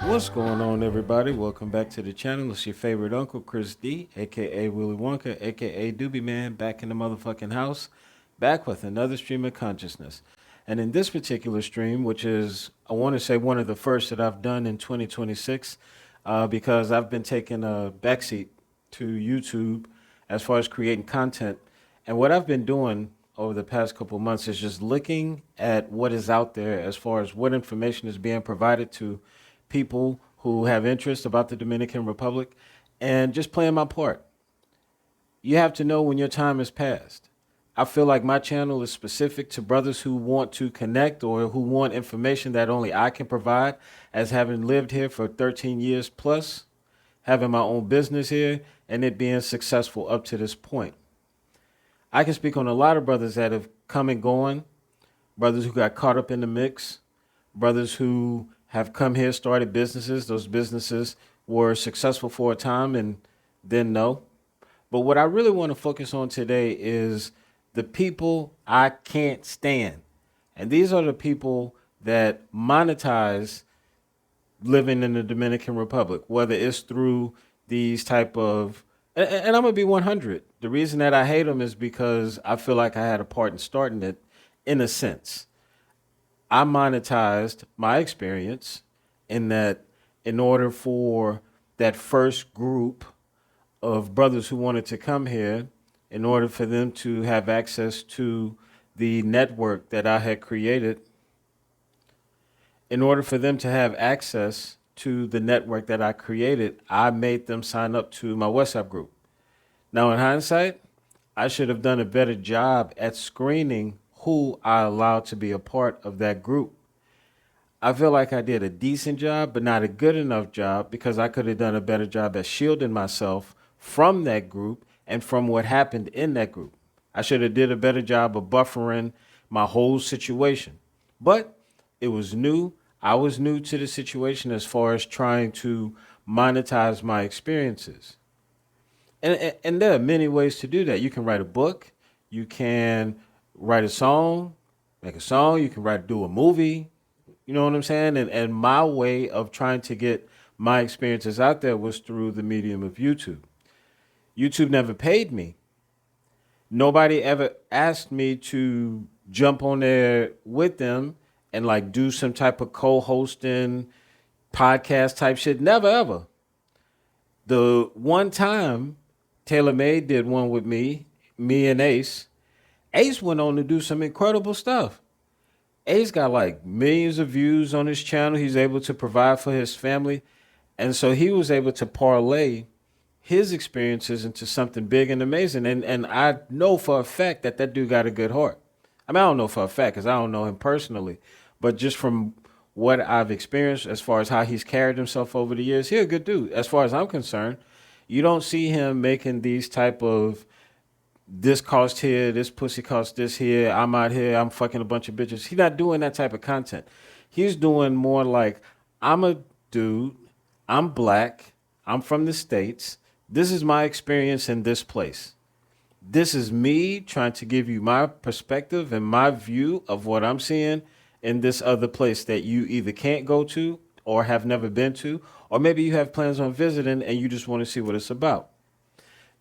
What's going on, everybody? Welcome back to the channel. It's your favorite uncle, Chris D, aka Willy Wonka, aka Doobie Man, back in the motherfucking house, back with another stream of consciousness. And in this particular stream, which is, I want to say, one of the first that I've done in 2026, because I've been taking a backseat to YouTube as far as creating content. And what I've been doing over the past couple months is just looking at what is out there as far as what information is being provided to people who have interest about the Dominican Republic and just playing my part. You have to know when your time is past. I feel like my channel is specific to brothers who want to connect or who want information that only I can provide, as having lived here for 13 years plus, having my own business here, and it being successful up to this point. I can speak on a lot of brothers that have come and gone, brothers who got caught up in the mix, brothers who have come here, started businesses. Those businesses were successful for a time and then no. But what I really want to focus on today is the people I can't stand. And these are the people that monetize living in the Dominican Republic, whether it's through these type of, and I'm going to be 100. The reason that I hate them is because I feel like I had a part in starting it in a sense. I monetized my experience in that in order for that first group of brothers who wanted to come here, in order for them to have access to the network that I had created, in order for them to have access to the network that I created, I made them sign up to my WhatsApp group. Now, in hindsight, I should have done a better job at screening who I allowed to be a part of that group. I feel like I did a decent job, but not a good enough job, because I could have done a better job at shielding myself from that group and from what happened in that group. I should have did a better job of buffering my whole situation. But it was new. I was new to the situation as far as trying to monetize my experiences. And there are many ways to do that. You can write a book. You can write a song, make a song. You can do a movie. You know what I'm saying? And my way of trying to get my experiences out there was through the medium of YouTube. YouTube never paid me. Nobody ever asked me to jump on there with them and like do some type of co-hosting podcast type shit. Never, ever. The one time TaylorMade did one with me and Ace. Ace went on to do some incredible stuff. Ace got like millions of views on his channel. He's able to provide for his family. And so he was able to parlay his experiences into something big and amazing. And I know for a fact that that dude got a good heart. I mean, I don't know for a fact because I don't know him personally. But just from what I've experienced as far as how he's carried himself over the years, he's a good dude. As far as I'm concerned, you don't see him making these type of this cost here, this pussy cost this here, I'm out here, I'm fucking a bunch of bitches. He's not doing that type of content. He's doing more like, I'm a dude, I'm black, I'm from the States, this is my experience in this place. This is me trying to give you my perspective and my view of what I'm seeing in this other place that you either can't go to or have never been to, or maybe you have plans on visiting and you just want to see what it's about.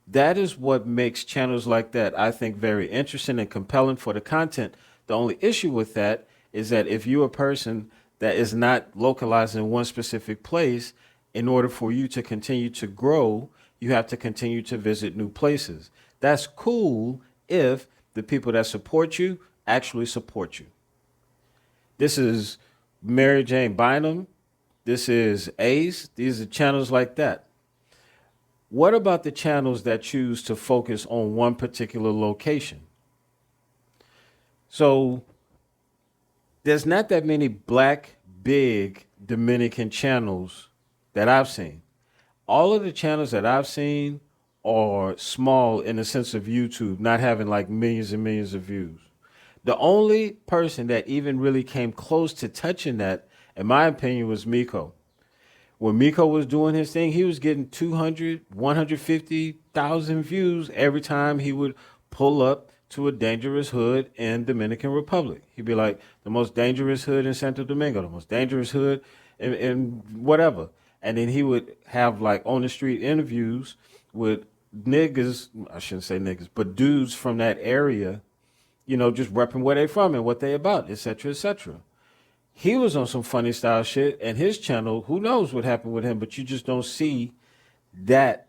That is what makes channels like that, I think, very interesting and compelling for the content. The only issue with that is that if you're a person that is not localized in one specific place, in order for you to continue to grow, you have to continue to visit new places. That's cool if the people that support you actually support you. This is Mary Jane Bynum. This is Ace. These are channels like that. What about the channels that choose to focus on one particular location? So there's not that many black, big Dominican channels that I've seen. All of the channels that I've seen are small in the sense of YouTube, not having like millions and millions of views. The only person that even really came close to touching that, in my opinion, was Miko. When Miko was doing his thing, he was getting 200, 150,000 views every time he would pull up to a dangerous hood in Dominican Republic. He'd be like, the most dangerous hood in Santo Domingo, the most dangerous hood and whatever. And then he would have like on the street interviews with niggas, I shouldn't say niggas, but dudes from that area, just repping where they from and what they about, et cetera, et cetera. He was on some funny style shit, and his channel, who knows what happened with him, but you just don't see that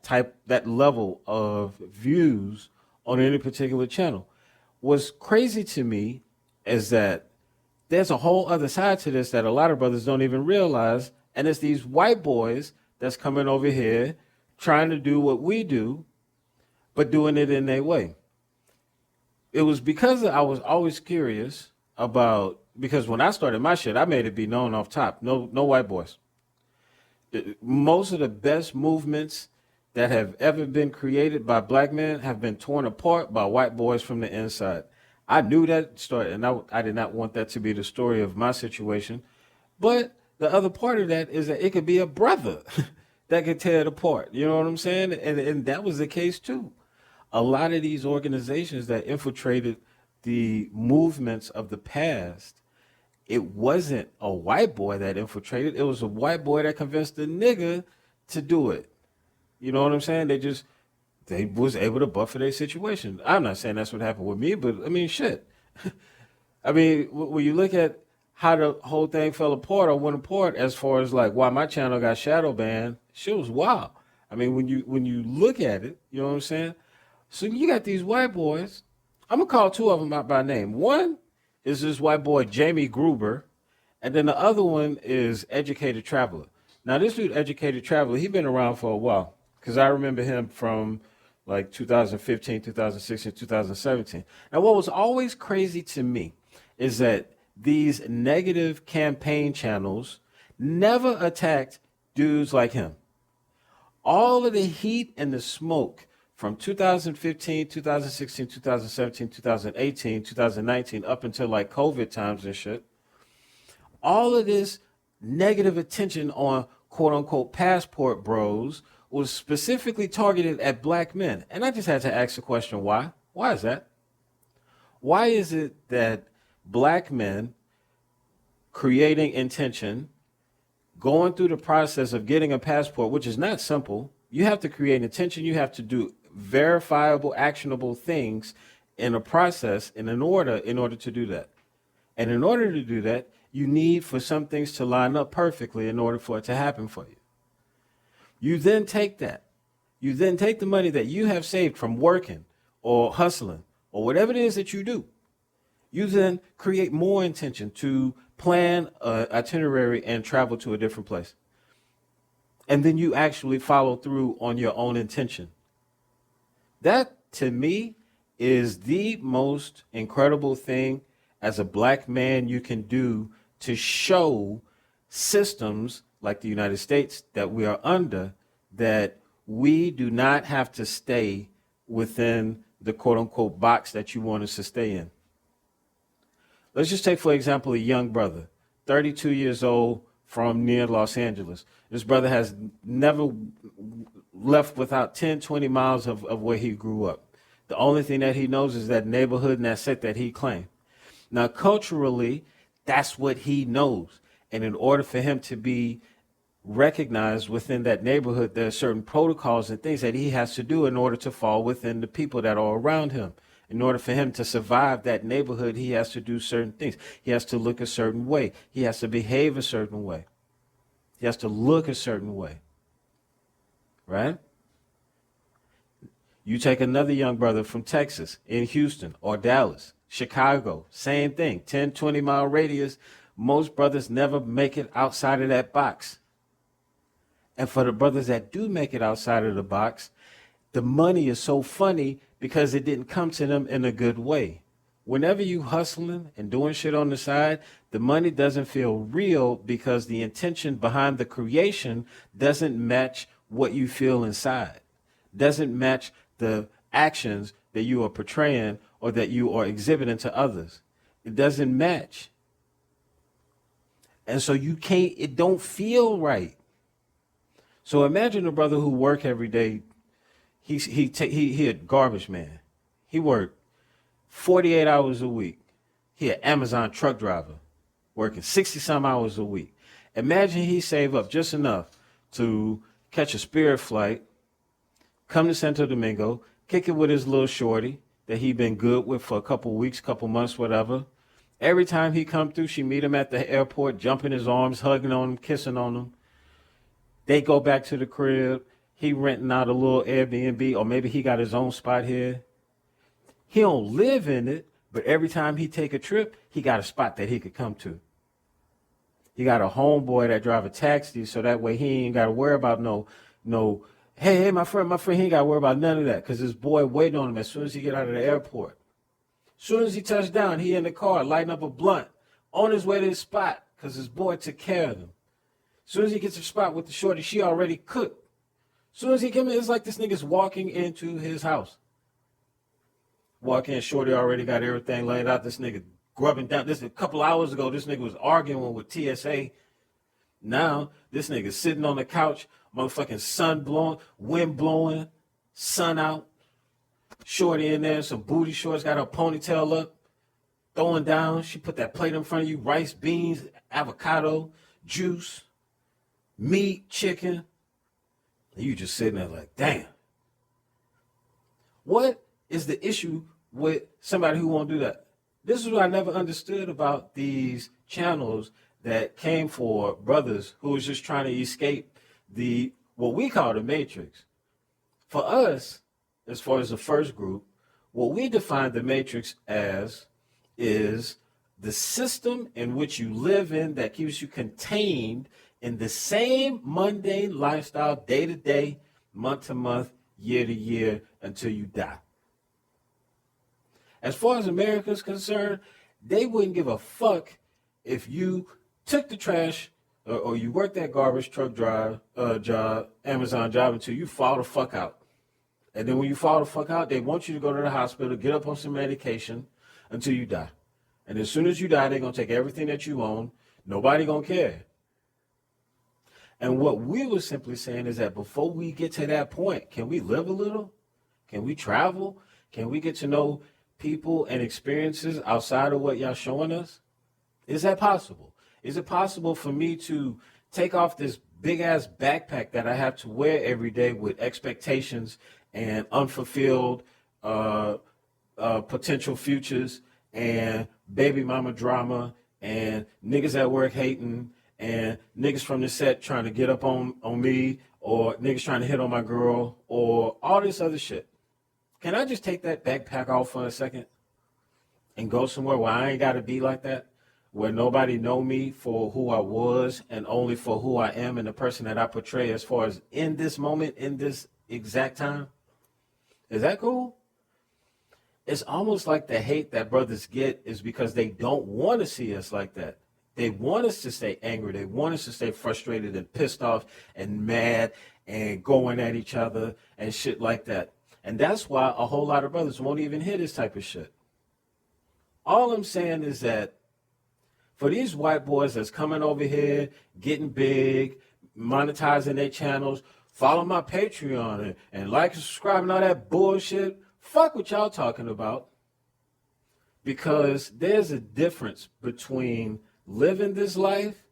level of views on any particular channel. What's crazy to me is that there's a whole other side to this that a lot of brothers don't even realize, and it's these white boys that's coming over here trying to do what we do, but doing it in their way. It was because I was always curious about, because when I started my shit, I made it be known off top. No white boys. Most of the best movements that have ever been created by black men have been torn apart by white boys from the inside. I knew that story, and I did not want that to be the story of my situation. But the other part of that is that it could be a brother that could tear it apart. You know what I'm saying? And that was the case too. A lot of these organizations that infiltrated the movements of the past, it wasn't a white boy that infiltrated. It was a white boy that convinced the nigga to do it. You know what I'm saying? They was able to buffer their situation. I'm not saying that's what happened with me, but I mean, shit. I mean, when you look at how the whole thing fell apart or went apart, as far as like why my channel got shadow banned, shit was wild. I mean, when you look at it, you know what I'm saying? So you got these white boys. I'm gonna call two of them out by name. One is this white boy Jamie Gruber, and then the other one is Educated Traveler. Now this dude, Educated Traveler, he been around for a while because I remember him from like 2015, 2016, 2017. Now what was always crazy to me is that these negative campaign channels never attacked dudes like him. All of the heat and the smoke from 2015, 2016, 2017, 2018, 2019, up until like COVID times and shit, all of this negative attention on quote unquote passport bros was specifically targeted at black men. And I just had to ask the question, why? Why is that? Why is it that black men creating intention, going through the process of getting a passport, which is not simple, you have to create intention, you have to do verifiable, actionable things in a process and in order to do that. And in order to do that, you need for some things to line up perfectly in order for it to happen for you. You then take that. You then take the money that you have saved from working or hustling or whatever it is that you do. You then create more intention to plan an itinerary and travel to a different place. And then you actually follow through on your own intention. That, to me, is the most incredible thing as a black man you can do to show systems like the United States that we are under, that we do not have to stay within the quote-unquote box that you want us to stay in. Let's just take, for example, a young brother, 32 years old, from near Los Angeles. This brother has never left without 10, 20 miles of where he grew up. The only thing that he knows is that neighborhood and that set that he claimed. Now, culturally, that's what he knows. And in order for him to be recognized within that neighborhood, there are certain protocols and things that he has to do in order to fall within the people that are around him. In order for him to survive that neighborhood, he has to do certain things. He has to look a certain way. He has to behave a certain way. He has to look a certain way. Right? You take another young brother from Texas, in Houston or Dallas, Chicago, same thing, 10, 20-mile radius. Most brothers never make it outside of that box. And for the brothers that do make it outside of the box, the money is so funny because it didn't come to them in a good way. Whenever you hustling and doing shit on the side, the money doesn't feel real because the intention behind the creation doesn't match what you feel inside, doesn't match the actions that you are portraying or that you are exhibiting to others. It doesn't match. And so it don't feel right. So imagine a brother who work every day. He a garbage man. He worked 48 hours a week. He an Amazon truck driver working 60 some hours a week. Imagine he save up just enough to catch a Spirit flight, come to Santo Domingo, kick it with his little shorty that he been good with for a couple weeks, couple months, whatever. Every time he come through, she meet him at the airport, jump in his arms, hugging on him, kissing on him. They go back to the crib. He renting out a little Airbnb, or maybe he got his own spot here. He don't live in it, but every time he take a trip, he got a spot that he could come to. He got a homeboy that drive a taxi, so that way he ain't got to worry about hey, my friend, he ain't got to worry about none of that, because his boy waiting on him as soon as he get out of the airport. As soon as he touched down, he in the car, lighting up a blunt, on his way to his spot, because his boy took care of him. As soon as he gets to the spot with the shorty, she already cooked. As soon as he come in, it's like this nigga's walking into his house. Walk in, shorty already got everything laid out. This nigga grubbing down. This a couple hours ago, this nigga was arguing with TSA. Now, this nigga sitting on the couch, motherfucking sun blowing, wind blowing, sun out. Shorty in there, some booty shorts, got her ponytail up, throwing down. She put that plate in front of you, rice, beans, avocado, juice, meat, chicken. And you just sitting there like, damn. What is the issue with somebody who won't do that? This is what I never understood about these channels that came for brothers who was just trying to escape what we call the Matrix. For us, as far as the first group, what we define the Matrix as is the system in which you live in that keeps you contained in the same mundane lifestyle, day to day, month to month, year to year, until you die. As far as America is concerned, they wouldn't give a fuck if you took the trash or you worked that garbage truck job, Amazon job, until you fall the fuck out. And then when you fall the fuck out, they want you to go to the hospital, get up on some medication until you die. And as soon as you die, they're going to take everything that you own. Nobody going to care. And what we were simply saying is that before we get to that point, can we live a little? Can we travel? Can we get to know people and experiences outside of what y'all showing us? Is that possible? Is it possible for me to take off this big ass backpack that I have to wear every day with expectations and unfulfilled potential futures and baby mama drama and niggas at work hating and niggas from the set trying to get up on me, or niggas trying to hit on my girl, or all this other shit? Can I just take that backpack off for a second and go somewhere where I ain't got to be like that, where nobody know me for who I was and only for who I am and the person that I portray as far as in this moment, in this exact time? Is that cool? It's almost like the hate that brothers get is because they don't want to see us like that. They want us to stay angry. They want us to stay frustrated and pissed off and mad and going at each other and shit like that. And that's why a whole lot of brothers won't even hear this type of shit. All I'm saying is that for these white boys that's coming over here, getting big, monetizing their channels, follow my Patreon and like and subscribe and all that bullshit, fuck what y'all talking about. Because there's a difference between living this life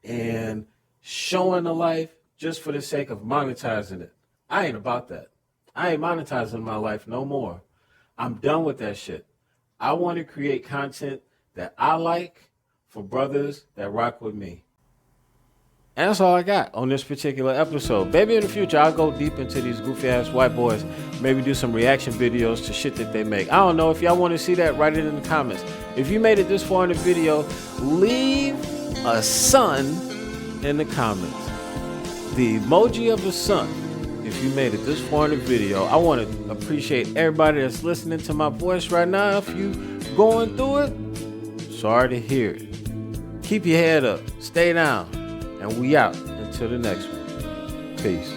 and showing the life just for the sake of monetizing it. I ain't about that. I ain't monetizing my life no more. I'm done with that shit. I want to create content that I like for brothers that rock with me. And that's all I got on this particular episode. Maybe in the future, I'll go deep into these goofy-ass white boys. Maybe do some reaction videos to shit that they make. I don't know. If y'all want to see that, write it in the comments. If you made it this far in the video, leave a sun in the comments. The emoji of the sun. If you made it this far in the video, I want to appreciate everybody that's listening to my voice right now. If you going through it, sorry to hear it. Keep your head up. Stay down. And we out until the next one. Peace.